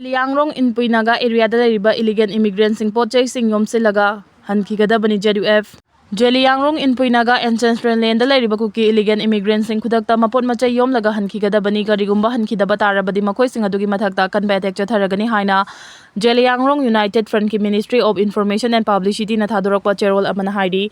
Liangrong in Naga area da leriba illegal immigrants sing pochai sing yomsilaga hankigadabani JDF. Liangrong in Naga ancestral land da leriba Kuki illegal immigrants sing kudakta mapot machay yomlaga hankigadabani karigumba hankidaba tarabadi makoy sing adugi mathakta convetek chatharagani haina Liangrong United Front ki Ministry of Information and Publicity na thadorokpa cherol amana haidi.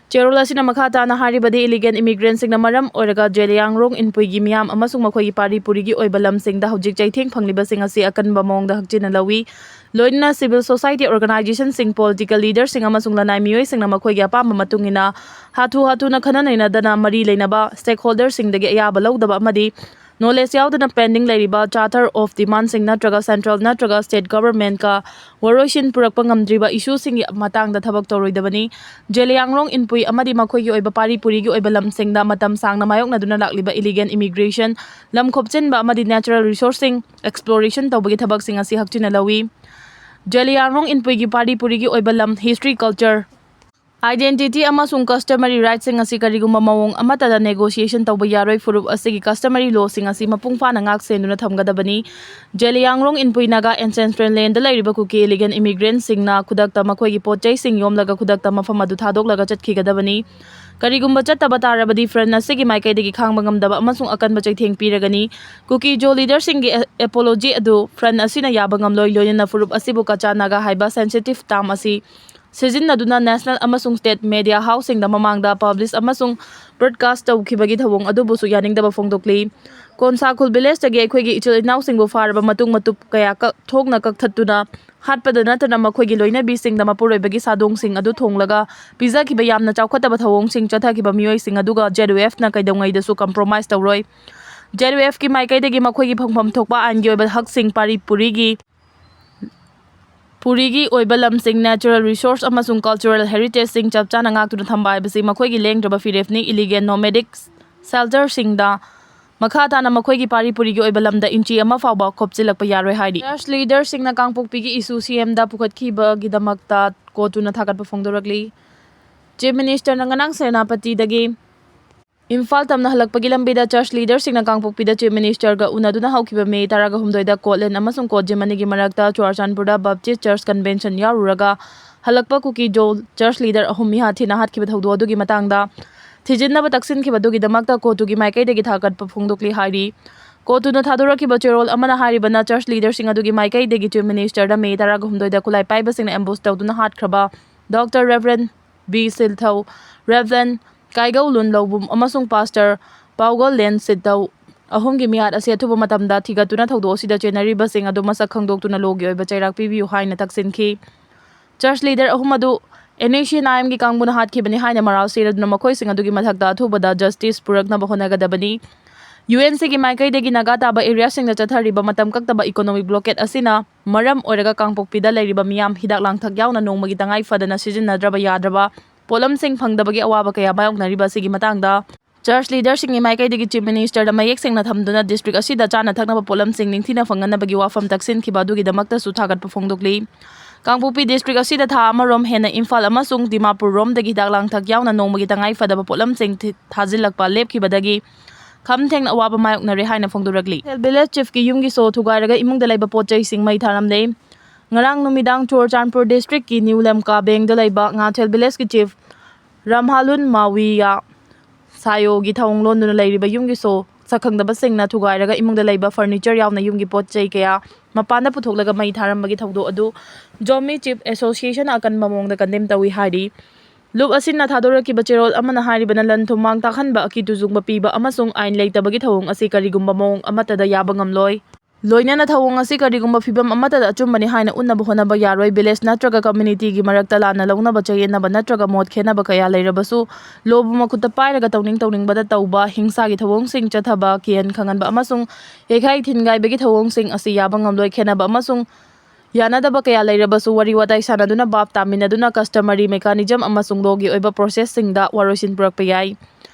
Cherol asina makhata na haribadi illegal immigrants sing na maram oraga Liangrong in gi miyam amasung makoy pari purigi oibalam sing da hujik chaithing phangliba sing asi akan bamong da hakjina lawi loina civil society organization sing political leaders sing amasung lanai mioi sing na makoy gi apam matungina hatu na khana naina dana mari leinaba stakeholders sing dagi ayaba lawdaba amadi knowledge yaudana pending leriba charter of demand sing natraga central natraga state government ka waroshin purakpa ngamdriba issue sing matang da thabak toroidabani Liangrong inpui amadi makhoi gi oiba pari puri gi oiba lam sing da matam sang na mayok na duna lakliba illegal immigration lam khopchen ba amadi natural resourcing exploration tawbagi thabak sing asi hakchina lawi Liangrong inpui gi pari puri gi oiba lam history culture identity amasung customary rights sing asi karigumba mawong amata da negotiation tawba yaroi furup asigi customary law sing asi mapung fa na ngak senduna thamgadabani Liangrong inpui Naga ancestral land da lairiba Kuki illegal immigrants sing na kudakta makhoi gi pochai sing yomlaga kudakta mafam adu thadoklaga chatkigadabani karigumba chattaba tarabadi friend asigi maikai degi khangba ngamdaba amasung akanba chaitheng piragani Kuki leader sing gi apology adu friend asina yaba ngamloi loina furup asibu kacha Naga haiba sensitive term asi Sizinaduna national amasung state media housing da mamangda publish amasung broadcast tawkhibagi thawong adubusu yaningdaba fongdokli konsa khul village tagi akhoi gi ichil inaw singbo faraba matung matup kaya ka thokna kakthatuna hatpada natana makhoi gi loina bi sing da mapuroibagi sadong sing adu thonglaga pizza ki bayamna chawkhataba thawong sing chatha ki ba mioi sing aduga JDF na kaidongai da su compromise tawroi JDF ki maikai dagi makhoi gi phangpham thokpa angi oiba hak sing pari purigi oibalam sing natural resource amasung cultural heritage sing chapchana ngaktu thambai basi makhoi gi lengdraba firefni illegal nomadic shelter sing da makhata na makhoi gi pari purigi oibalam da inchi ama fawba khopchilakpa yaroi haidi church leader sing na kangpokpi gi issue CM da pukhatkiba gidamakta kotuna thagatpa fongdorakli chief minister nanganang senapati dagi Imphal tamna halakpagi lambida church leaders sing na kangpokpida chief minister ga unaduna haukiba May 13 da Kotlen amasung Kotjemani gi marakta Churchanpurda Baptist Church Convention yaruraga halakpa Kuki church leader ahum mi hathina hatkiba thawdo adugi matangda thijinna taksin kiba dugi damakta kotugi maikai degi thagatpa phongdokli hairi kotuna thadurakiba cherol amana haribana church leader sing adugi maikai degi chief minister da May 13 da kulai paiba sing na ambush tawduna hatkraba Dr. Reverend B. Silthau Reverend Kaigau Lun Lobum amasung pastor Paugol Len Sidau ahumgi miat ase athuba matamda thigatuna thawdo sida chenariba sing adu masak khangdoktuna logi oiba chairak pibiu haina taksinki church leader ahum adu Nation IM gi kangbuna hatkibani haina marau siraduna makhoi sing adugi mathakda athubada justice purakna bahonagadabani UNC gi maikai degi Naga taba area sing na chathariba matam kaktaba economic blockade asina maram oraga kangpokpida lairiba miyam hidak langthak yauna nongmagi tangai fadana sizinnadraba yadraba polam sing phangdabagi awaba kaya mayoknariba sigi matangda church leader sing gi maikai degi chief minister da mayek sing na thamduna district asida chana thaknaba polam sing ningthina fanganabagi wafam taksin khibadugi damakta su thagat phongdokli Kangpokpi district asida tha amarom hena Imphal amasung Dimapur rom dagi hidak langthak yauna nongmagi tangai fadaba polam sing thajilakpa lepkhibadagi Kamtheng awaba mayoknari haina phongdoragli village chief ki yumgi so thugairaga imungda laiba pochai sing mai tharamdei ngarang numidang Churchanpur district ki Newlam ka beng da laiba ngathel village ki chief Ramhalun Mawiya sayo gi thawonglon duna lairiba yumgi so sakhangdaba singna thugairaga imungda laiba furniture yauna yumgi pochai kaya mapanda puthoklaga mai tharambagi thawdo adu Jomi Chief Association akan mamongda kandem tawi hari Lup asin na thadoraki bacherol amana haribana lan thumang takhanba aki tuzungba piba amasung ain leitabagi thawong asi karigumba mong amatada yaba ngamloi loina na thawong asi karigumba phibam amatada achumbani haina unnaba honaba yaroi village natraga community gi marakta lana lawnaba chayenaba natraga mot khenaba kaya leirabasu lobu makuta pairaga tawning bada tawba hingsa gi thawong sing chathaba kian khanganba amasung ekhai thingai begi thawong sing asi yaba ngamloi khenaba amasung Yanadaba kaya lairabasu wari watai sanaduna bab taminaduna customary mechanism amasung logi oiba process singda warosin purakpa yai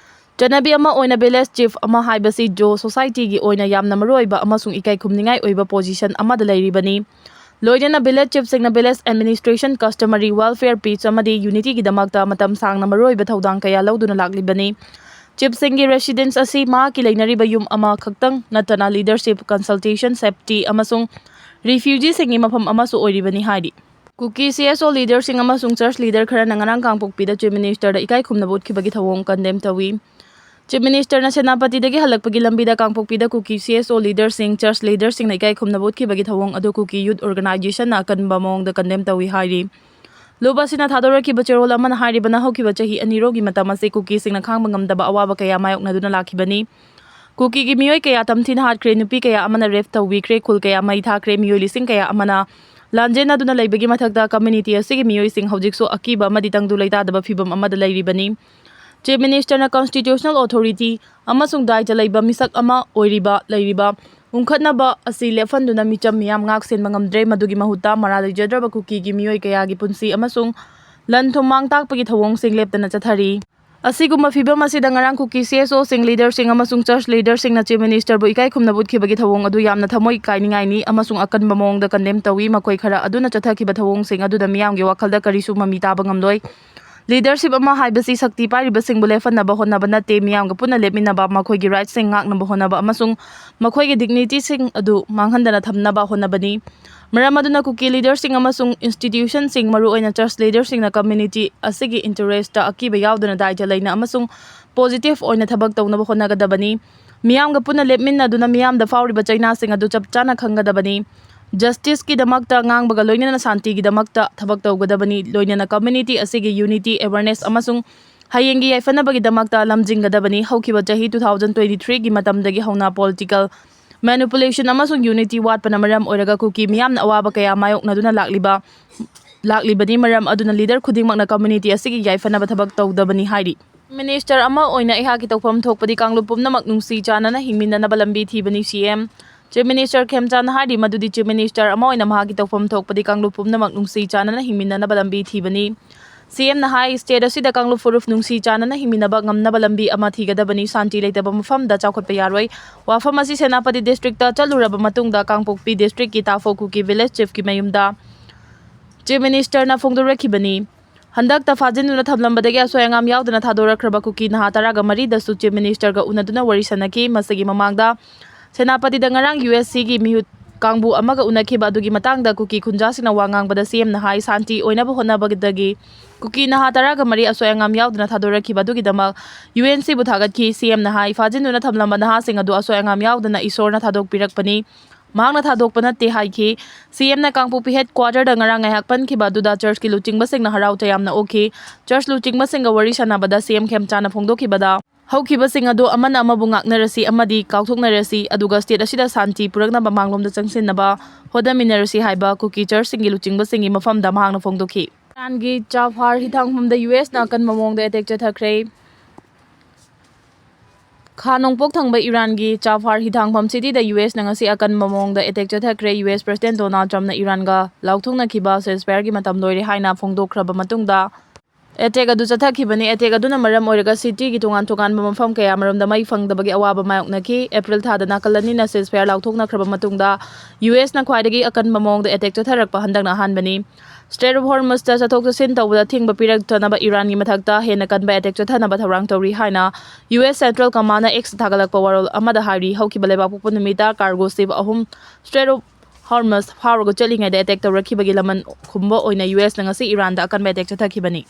Janabi ama oina village chief ama haibasi jo society gi oina yamna maruoiba amasung ikai khumningai oiba position amada lairibani loina village chief singna village administration customary welfare peace amadi unity gi damakta matam sangna maruoiba thodang kaya lauduna laklibani chief singi residents asi ma ki leinariba yum ama khaktang natana leadership consultation safety amasung ꯔꯤꯐ꯭ꯌꯨꯖꯤꯁꯤꯡꯒꯤ ꯃꯐꯝ ꯑꯃꯁꯨ ꯑꯣꯏꯔꯤꯕꯅꯤ ꯍꯥꯏꯔꯤ꯫ Cookie CSO ꯂꯤꯗꯔꯁꯤꯡ ꯑꯃꯁꯨꯡ ꯆꯔꯆ leader ꯈꯔꯅ ꯉꯔꯥꯡ ꯀꯥꯡꯄꯣꯛꯄꯤꯗ chief ꯃꯤꯅꯤꯁꯇꯔꯗ ꯏꯀꯥꯏ ꯈꯨꯝꯅꯕ ꯎꯠꯈꯤꯕꯒꯤ ꯊꯧꯑꯣꯡ ꯀꯟꯗꯦꯝ ꯇꯧꯏ꯫ ꯆꯤꯐ ꯃꯤꯅꯤꯁꯇꯔꯅ ꯁꯦꯅꯥꯄꯇꯤꯗꯒꯤ ꯍꯜꯂꯛꯄꯒꯤ ꯂꯝꯕꯤꯗ ꯀꯥꯡꯄꯣꯛꯄꯤꯗ ꯀꯨꯀꯤ CSO ꯂꯤꯗꯔꯁꯤꯡ, ꯆꯔꯆ ꯂꯤꯗꯔꯁꯤꯡꯅ ꯏꯀꯥꯏ ꯈꯨꯝꯅꯕ ꯎꯠꯈꯤꯕꯒꯤ ꯊꯧꯑꯣꯡ ꯑꯗꯨ ꯀꯨꯀꯤ ꯌꯨꯊ ꯑꯣꯔꯒꯅꯥꯏꯖꯦꯁꯟꯅ ꯑꯀꯟꯕ ꯃꯑꯣꯡꯗ ꯀꯟꯗꯦꯝ ꯇꯧꯏ ꯍꯥꯏꯔꯤ꯫ ꯂꯨꯞ ꯑꯁꯤꯅ ꯊꯥꯗꯣꯔꯛꯈꯤꯕ ꯆꯦꯔꯣꯜ ꯑꯃꯅ ꯍꯥꯏꯔꯤꯕꯅ ꯍꯧꯈꯤꯕ ꯆꯍꯤ 2ꯔꯣꯝꯒꯤ ꯃꯇꯝ ꯑꯁꯤ ꯀꯨꯀꯤꯁꯤꯡꯅ ꯈꯥꯡꯕ ꯉꯝꯗꯕ ꯑꯋꯥꯕ ꯀꯌꯥ ꯃꯥꯌꯣꯛꯅꯗꯨꯅ ꯂꯥꯛꯈꯤꯕꯅꯤ꯫ ꯀꯨꯀꯤꯒꯤ ꯃꯤꯑꯣꯏ ꯀꯌꯥ ꯇꯝꯊꯤꯅ ꯍꯥꯠꯈ꯭ꯔꯦ, ꯅꯨꯄꯤ ꯀꯌꯥ ꯑꯃꯅ ꯔꯦꯞ ꯇꯧꯕꯤꯈ꯭ꯔꯦ, ꯈꯨꯜ ꯀꯌꯥ ꯃꯩ ꯊꯥꯈ꯭ꯔꯦ, ꯃꯤꯑꯣꯏ ꯂꯤꯁꯤꯡ ꯀꯌꯥ ꯑꯃꯅ ꯂꯥꯟꯖꯦꯟꯅꯗꯨꯅ ꯂꯩꯕꯒꯤ ꯃꯊꯛꯇ ꯀꯝꯃ꯭ꯌꯨꯅꯤꯇꯤ ꯑꯁꯤꯒꯤ ꯃꯤꯑꯣꯏꯁꯤꯡ ꯍꯧꯖꯤꯛꯁꯨ ꯑꯀꯤꯕ ꯑꯃꯗꯤ ꯇꯪꯗꯨ ꯂꯩꯇꯥꯗꯕ ꯐꯤꯚꯝ ꯑꯃꯗ ꯂꯩꯔꯤꯕꯅꯤ꯫ ꯆꯤꯐ ꯃꯤꯅꯤꯁꯇꯔꯅ ꯀꯟꯁꯇꯤꯇ꯭ꯌꯨꯁꯅꯦꯜ ꯑꯣꯊꯣꯔꯤꯇꯤ ꯑꯃꯁꯨꯡ ꯗꯥꯏꯇ ꯂꯩꯕ ꯃꯤꯁꯛ ꯑꯃ ꯑꯣꯏꯔꯤꯕ ꯂꯩꯔꯤꯕ ꯎꯪꯈꯠꯅꯕ ꯑꯁꯤ ꯂꯦꯞꯍꯟꯗꯨꯅ ꯃꯤꯆꯝ ꯃꯤꯌꯥꯝ ꯉꯥꯛ-ꯁꯦꯟꯕ ꯉꯝꯗ꯭ꯔꯦ, ꯃꯗꯨꯒꯤ ꯃꯍꯨꯠꯇ ꯃꯔꯥꯜ ꯂꯩꯖꯗ꯭ꯔꯕ ꯀꯨꯀꯤꯒꯤ ꯃꯤꯑꯣꯏ ꯀꯌꯥꯒꯤ ꯄꯨꯟꯁꯤ ꯑꯃꯁꯨꯡ ꯂꯟ-ꯊꯨꯝ ꯃꯥꯡ-ꯇꯥꯛꯄꯒꯤ ꯊꯧꯑꯣꯡꯁꯤꯡ ꯂꯦꯞꯇꯅ ꯆꯠꯊꯔꯤ꯫ ꯑꯁꯤꯒꯨꯝꯕ ꯐꯤꯚꯝ ꯑꯁꯤꯗ ꯉꯔꯥꯡ ꯀꯨꯀꯤ CSOꯁꯤꯡ, ꯂꯤꯗꯔꯁꯤꯡ ꯑꯃꯁꯨꯡ ꯆꯔꯆ ꯂꯤꯗꯔꯁꯤꯡꯅ ꯆꯤꯐ ꯃꯤꯅꯤꯁꯇꯔꯕꯨ ꯏꯀꯥꯏ ꯈꯨꯝꯅꯕ ꯎꯠꯈꯤꯕꯒꯤ ꯊꯧꯑꯣꯡ ꯑꯗꯨ ꯌꯥꯝꯅ ꯊꯃꯣꯏ ꯀꯥꯏꯅꯤꯡꯉꯥꯏꯅꯤ ꯑꯃꯁꯨꯡ ꯑꯀꯟꯕ ꯃꯑꯣꯡꯗ ꯀꯟꯗꯦꯝ ꯇꯧꯏ꯫ ꯃꯈꯣꯏ ꯈꯔ ꯑꯗꯨꯅ ꯆꯠꯊꯈꯤꯕ ꯊꯧꯑꯣꯡꯁꯤꯡ ꯑꯗꯨꯗ ꯃꯤꯌꯥꯝꯒꯤ ꯋꯥꯈꯜꯗ ꯀꯔꯤꯁꯨ ꯃꯃꯤ ꯇꯥꯕ ꯉꯝꯂꯣꯏ꯫ ꯂꯤꯗꯔꯁꯤꯞ ꯑꯃ ꯍꯥꯏꯕꯁꯤ ꯁꯛꯇꯤ ꯄꯥꯏꯔꯤꯕꯁꯤꯡꯕꯨ ꯂꯦꯞꯍꯟꯅꯕ ꯍꯣꯠꯅꯕ ꯅꯠꯇꯦ, ꯃꯤꯌꯥꯝꯒ ꯄꯨꯟꯅ ꯂꯦꯞꯃꯤꯟꯅꯕ, ꯃꯈꯣꯏꯒꯤ ꯔꯥꯏꯠꯁꯤꯡ ꯉꯥꯛꯅꯕ ꯍꯣꯠꯅꯕ ꯑꯃꯁꯨꯡ ꯃꯈꯣꯏꯒꯤ ꯗꯤꯒꯅꯤꯇꯤꯁꯤꯡ ꯑꯗꯨ ꯃꯥꯡꯍꯟꯗꯅ ꯊꯝꯅꯕ ꯍꯣꯠꯅꯕꯅꯤ꯫ ꯃꯔꯝ ꯑꯗꯨꯅ ꯀꯨꯀꯤ ꯂꯤꯗꯔꯁꯤꯡ ꯑꯃꯁꯨꯡ ꯏꯟꯁꯇꯤꯇ꯭ꯌꯨꯁꯟꯁꯤꯡ, ꯃꯔꯨꯑꯣꯏꯅ ꯆꯔꯆ ꯂꯤꯗꯔꯁꯤꯡꯅ ꯀꯝꯃ꯭ꯌꯨꯅꯤꯇꯤ ꯑꯁꯤꯒꯤ ꯏꯟꯇꯔꯦꯁꯇ ꯑꯀꯤꯕ ꯌꯥꯎꯗꯅ ꯗꯥꯏꯇ ꯂꯩꯅ ꯑꯃꯁꯨꯡ ꯄꯣꯖꯤꯇꯤꯚ ꯑꯣꯏꯅ ꯊꯕꯛ ꯇꯧꯅꯕ ꯍꯣꯠꯅꯒꯗꯕꯅꯤ꯫ ꯃꯤꯌꯥꯝꯒ ꯄꯨꯟꯅ ꯂꯦꯞꯃꯤꯟꯅꯗꯨꯅ ꯃꯤꯌꯥꯝꯗ ꯐꯥꯎꯔꯤꯕ ꯆꯩꯅꯥꯁꯤꯡ ꯑꯗꯨ ꯆꯞ ꯆꯥꯅ ꯈꯪꯒꯗꯕꯅꯤ, ꯖꯁꯇꯤꯁꯀꯤꯗꯃꯛꯇ ꯉꯥꯡꯕꯒ ꯂꯣꯏꯅꯅ ꯁꯥꯟꯇꯤꯒꯤꯗꯃꯛꯇ ꯊꯕꯛ ꯇꯧꯒꯗꯕꯅꯤ, ꯂꯣꯏꯅꯅ ꯀꯝꯃ꯭ꯌꯨꯅꯤꯇꯤ ꯑꯁꯤꯒꯤ ꯌꯨꯅꯤꯇꯤ, ꯑꯦꯋꯦꯌꯔꯅꯦꯁ ꯑꯃꯁꯨꯡ ꯍꯌꯦꯡꯒꯤ ꯌꯥꯏꯐꯅꯕꯒꯤꯗꯃꯛꯇ ꯂꯝꯖꯤꯡꯒꯗꯕꯅꯤ꯫ ꯍꯧꯈꯤꯕ ꯆꯍꯤ 2023ꯒꯤ ꯃꯇꯝꯗꯒꯤ ꯍꯧꯅ ꯄꯣꯂꯤꯇꯤꯀꯦꯜ ꯃꯦꯅꯤꯄꯨꯂꯦꯁꯟ ꯑꯃꯁꯨꯡ ꯌꯨꯅꯤꯇꯤ ꯋꯥꯠꯄꯅ ꯃꯔꯝ ꯑꯣꯏꯔꯒ ꯀꯨꯀꯤ ꯃꯤꯌꯥꯝꯅ ꯑꯋꯥꯕ ꯀꯌꯥ ꯃꯥꯌꯣꯛꯅꯗꯨꯅ ꯂꯥꯛꯂꯤꯕꯅꯤ꯫ ꯃꯔꯝ ꯑꯗꯨꯅ ꯂꯤꯗꯔ ꯈꯨꯗꯤꯡꯃꯛꯅ ꯀꯝꯃ꯭ꯌꯨꯅꯤꯇꯤ ꯑꯁꯤꯒꯤ ꯌꯥꯏꯐꯅꯕ ꯊꯕꯛ ꯇꯧꯗꯕꯅꯤ ꯍꯥꯏꯔꯤ꯫ ꯃꯤꯅꯤꯁꯇꯔ ꯑꯃ ꯑꯣꯏꯅ ꯑꯩꯍꯥꯛꯀꯤ ꯇꯧꯐꯝ ꯊꯣꯛꯄꯗꯤ ꯀꯥꯡꯂꯨꯞ ꯄꯨꯝꯅꯃꯛ ꯅꯨꯡꯁꯤ ꯆꯥꯟꯅꯅ ꯍꯤꯡꯃꯤꯟꯅꯅꯕ ꯂꯝꯕꯤ ꯊꯤꯕꯅꯤ꯫ CM ꯆꯤꯐ ꯃꯤꯅꯤꯁꯇꯔ ꯈꯦꯝꯆꯥꯟꯅ ꯍꯥꯏꯔꯤ ꯃꯗꯨꯗꯤ ꯆꯤꯐ ꯃꯤꯅꯤꯁꯇꯔ ꯑꯃ ꯑꯣꯏꯅ ꯃꯍꯥꯛꯀꯤ ꯇꯧꯐꯝ ꯊꯣꯛꯄꯗꯤ ꯀꯥꯡꯂꯨꯞ ꯄꯨꯝꯅꯃꯛ ꯅꯨꯡꯁꯤ ꯆꯥꯟꯅꯅ ꯍꯤꯡꯃꯤꯟꯅꯅꯕ ꯂꯝꯕꯤ ꯊꯤꯕꯅꯤ꯫ CMꯅ ꯍꯥꯏ ꯁ꯭ꯇꯦꯠ ꯑꯁꯤꯗ ꯀꯥꯡꯂꯨꯞ ꯐꯨꯔꯨꯞ ꯅꯨꯡꯁꯤ ꯆꯥꯟꯅꯅ ꯍꯤꯡꯃꯤꯟꯅꯕ ꯉꯝꯅꯕ ꯂꯝꯕꯤ ꯑꯃ ꯊꯤꯒꯗꯕꯅꯤ꯫ ꯁꯥꯟꯇꯤ ꯂꯩꯇꯕ ꯃꯐꯝꯗ ꯆꯥꯎꯈꯠꯄ ꯌꯥꯔꯣꯏ꯫ ꯋꯥꯐꯝ ꯑꯁꯤ ꯁꯦꯅꯥꯄꯇꯤ ꯗꯤꯁꯇ꯭ꯔꯤꯛꯇ ꯆꯠꯂꯨꯔꯕ ꯃꯇꯨꯡꯗ ꯀꯥꯡꯄꯣꯛꯄꯤ ꯗꯤꯁꯇ꯭ꯔꯤꯛꯀꯤ ꯇꯥꯐꯣ ꯀꯨꯀꯤ ꯚꯤꯂꯦꯖ ꯆꯤꯐꯀꯤ ꯃꯌꯨꯝꯗ ꯆꯤꯐ ꯃꯤꯅꯤꯁꯇꯔꯅ ꯐꯣꯡꯗꯣꯔꯛꯈꯤꯕꯅꯤ꯫ ꯍꯟꯗꯛꯇ ꯐꯥꯖꯤꯟꯗꯨꯅ ꯊꯝꯂꯝꯕꯗꯒꯤ ꯑꯁꯣꯏ-ꯑꯉꯥꯝ ꯌꯥꯎꯗꯅ ꯊꯥꯗꯣꯔꯛꯈ꯭ꯔꯕ ꯀꯨꯀꯤ ꯅꯍꯥ 13ꯗꯁꯨ ꯆꯤꯐ ꯃꯤꯅꯤꯁꯇꯔꯒ ꯎꯅꯗꯨꯅ ꯋꯥꯔꯤ ꯁꯥꯅꯈꯤ꯫ ꯃꯁꯤꯒꯤ ꯃꯃꯥꯡꯗ ꯁꯦꯅꯥꯄꯇꯤꯗ ꯉꯔꯥꯡ USCꯒꯤ ꯃꯤꯍꯨꯠ ꯀꯥꯡꯕꯨ ꯑꯃꯒ ꯎꯅꯈꯤꯕ ꯑꯗꯨꯒꯤ ꯃꯇꯥꯡꯗ ꯀꯨꯀꯤ ꯈꯨꯟꯖꯥꯁꯤꯡꯅ ꯋꯥ ꯉꯥꯡꯕꯗ CMꯅ ꯍꯥꯏ ꯁꯥꯟꯇꯤ ꯑꯣꯏꯅꯕ ꯍꯣꯠꯅꯕꯗꯒꯤ ꯀꯨꯀꯤ ꯅꯍꯥ 13 ꯑꯁꯣꯏ-ꯑꯉꯥꯝ ꯌꯥꯎꯗꯅ ꯊꯥꯗꯣꯔꯛꯈꯤꯕ ꯑꯗꯨꯒꯤꯗꯃꯛ UNCꯕꯨ ꯊꯥꯒꯠꯈꯤ꯫ CMꯅ ꯍꯥꯏ ꯐꯥꯖꯤꯟꯗꯨꯅ ꯊꯝꯂꯝꯕ ꯅꯍꯥꯁꯤꯡ ꯑꯗꯨ ꯑꯁꯣꯏ-ꯑꯉꯥꯝ ꯌꯥꯎꯗꯅ ꯏꯁꯣꯔꯅ ꯊꯥꯗꯣꯛꯄꯤꯔꯛꯄꯅꯤ, ꯃꯍꯥꯛꯅ ꯊꯥꯗꯣꯛꯄ ꯅꯠꯇꯦ ꯍꯥꯏꯈꯤ꯫ CMꯅ ꯀꯥꯡꯄꯣꯛꯄꯤ ꯍꯦꯗꯀ꯭ꯋꯥꯔꯇꯔꯗ ꯉꯔꯥꯡ ꯉꯥꯏꯍꯥꯛ ꯄꯟꯈꯤꯕ ꯑꯗꯨꯗ ꯆꯔꯆꯀꯤ ꯂꯨꯆꯤꯡꯕꯁꯤꯡꯅ ꯍꯔꯥꯎ ꯇꯌꯥꯝꯅ ꯑꯣꯛꯈꯤ꯫ ꯆꯔꯆ ꯂꯨꯆꯤꯡꯕꯁꯤꯡꯒ ꯋꯥꯔꯤ ꯁꯥꯅꯕꯗ CM ꯈꯦꯝꯆꯥꯟꯅ ꯐꯣꯡꯗꯣꯛꯈꯤꯕꯗ ꯍꯧꯈꯤꯕꯁꯤꯡ ꯑꯗꯨ ꯑꯃꯅ ꯑꯃꯕꯨ ꯉꯥꯛꯅꯔꯁꯤ ꯑꯃꯗꯤ ꯀꯥꯎꯊꯣꯛꯅꯔꯁꯤ, ꯑꯗꯨꯒ ꯁ꯭ꯇꯦꯠ ꯑꯁꯤꯗ ꯁꯥꯟꯇꯤ ꯄꯨꯔꯛꯅꯕ ꯃꯥꯡꯂꯣꯝꯗ ꯆꯪꯁꯤꯟꯅꯕ ꯍꯣꯠꯅꯃꯤꯟꯅꯔꯁꯤ ꯍꯥꯏꯕ ꯀꯨꯀꯤ ꯆꯔꯆꯁꯤꯡꯒꯤ ꯂꯨꯆꯤꯡꯕꯁꯤꯡꯒꯤ ꯃꯐꯝꯗ ꯃꯍꯥꯛꯅ ꯐꯣꯡꯗꯣꯛꯈꯤ꯫ ꯏꯔꯥꯟꯒꯤ ꯆꯥꯕꯍꯥꯔ ꯍꯤꯊꯥꯡꯐꯝꯗ USꯅ ꯑꯀꯟꯕ ꯃꯑꯣꯡꯗ ꯑꯦꯇꯦꯛ ꯆꯠꯊꯈ꯭ꯔꯦ꯫ ꯈꯥ-ꯅꯣꯡꯄꯣꯛ ꯊꯪꯕ ꯏꯔꯥꯟꯒꯤ ꯆꯥꯕꯍꯥꯔ ꯍꯤꯊꯥꯡꯐꯝ ꯁꯤꯇꯤꯗ USꯅ ꯉꯁꯤ ꯑꯀꯟꯕ ꯃꯑꯣꯡꯗ ꯑꯦꯇꯦꯛ ꯆꯠꯊꯈ꯭ꯔꯦ꯫ US ꯄ꯭ꯔꯁꯤꯗꯦꯟꯠ ꯗꯣꯅꯥꯜꯗ ꯇ꯭ꯔꯝꯞꯅ ꯏꯔꯥꯟꯒ ꯂꯥꯎꯊꯣꯛꯅꯈꯤꯕ ꯁꯤꯖꯐꯥꯌꯔꯒꯤ ꯃꯇꯝ ꯂꯣꯏꯔꯦ ꯍꯥꯏꯅ ꯐꯣꯡꯗꯣꯛꯈ꯭ꯔꯕ ꯃꯇꯨꯡꯗ ꯑꯦꯇꯦꯛ ꯑꯗꯨ ꯆꯠꯊꯈꯤꯕꯅꯤ꯫ ꯑꯦꯇꯦꯛ ꯑꯗꯨꯅ ꯃꯔꯝ ꯑꯣꯏꯔꯒ ꯁꯤꯇꯤꯒꯤ ꯇꯣꯉꯥꯟ-ꯇꯣꯉꯥꯟꯕ ꯃꯐꯝ ꯀꯌꯥꯃꯔꯣꯝꯗ ꯃꯩ ꯐꯪꯗꯕꯒꯤ ꯑꯋꯥꯕ ꯃꯥꯌꯣꯛꯅꯈꯤ꯫ ꯑꯦꯄ꯭ꯔꯤꯜ ꯊꯥꯗ ꯅꯥꯀꯜ ꯑꯅꯤꯅ ꯁꯤꯖꯐꯥꯌꯔ ꯂꯥꯎꯊꯣꯛꯅꯈ꯭ꯔꯕ ꯃꯇꯨꯡꯗ USꯅ ꯈ꯭ꯋꯥꯏꯗꯒꯤ ꯑꯀꯟꯕ ꯃꯑꯣꯡꯗ ꯑꯦꯇꯦꯛ ꯆꯠꯊꯔꯛꯄ ꯍꯟꯗꯛꯅ ꯑꯍꯥꯟꯕꯅꯤ꯫ ꯁ꯭ꯇ꯭ꯔꯦꯠ ꯑꯣꯐ ꯍꯣꯔꯃꯨꯖꯇ ꯆꯠꯊꯣꯛ-ꯆꯠꯁꯤꯟ ꯇꯧꯕꯗ ꯊꯤꯡꯕ ꯄꯤꯔꯛꯇꯅꯕ ꯏꯔꯥꯟꯒꯤ ꯃꯊꯛꯇ ꯍꯦꯟꯅ ꯀꯟꯕ ꯑꯦꯇꯦꯛ ꯆꯠꯊꯅꯕ ꯊꯧꯔꯥꯡ ꯇꯧꯔꯤ ꯍꯥꯏꯅ US ꯁꯦꯟꯇ꯭ꯔꯦꯜ ꯀꯃꯥꯟꯗꯅ Xꯇ ꯊꯥꯒꯠꯂꯛꯄ ꯋꯥꯔꯣꯜ ꯑꯃꯗ ꯍꯥꯏꯔꯤ꯫ ꯍꯧꯈꯤꯕ ꯂꯩꯕꯥꯛꯄꯣꯛꯄ ꯅꯨꯃꯤꯠꯇ ꯀꯥꯔꯒꯣ ꯁꯤꯞ 3 ꯁ꯭ꯇ꯭ꯔꯦꯠ ꯑꯣꯐ ꯍꯣꯔꯃꯨꯖ ꯐꯥꯎꯔꯒ ꯆꯠꯂꯤꯉꯩꯗ ꯑꯦꯇꯦꯛ ꯇꯧꯔꯛꯈꯤꯕꯒꯤ ꯂꯃꯟ ꯈꯨꯝꯕ ꯑꯣꯏꯅ USꯅ ꯉꯁꯤ ꯏꯔꯥꯟꯗ ꯑꯀꯟꯕ ꯑꯦꯇꯦꯛ ꯆꯠꯊꯈꯤꯕꯅꯤ꯫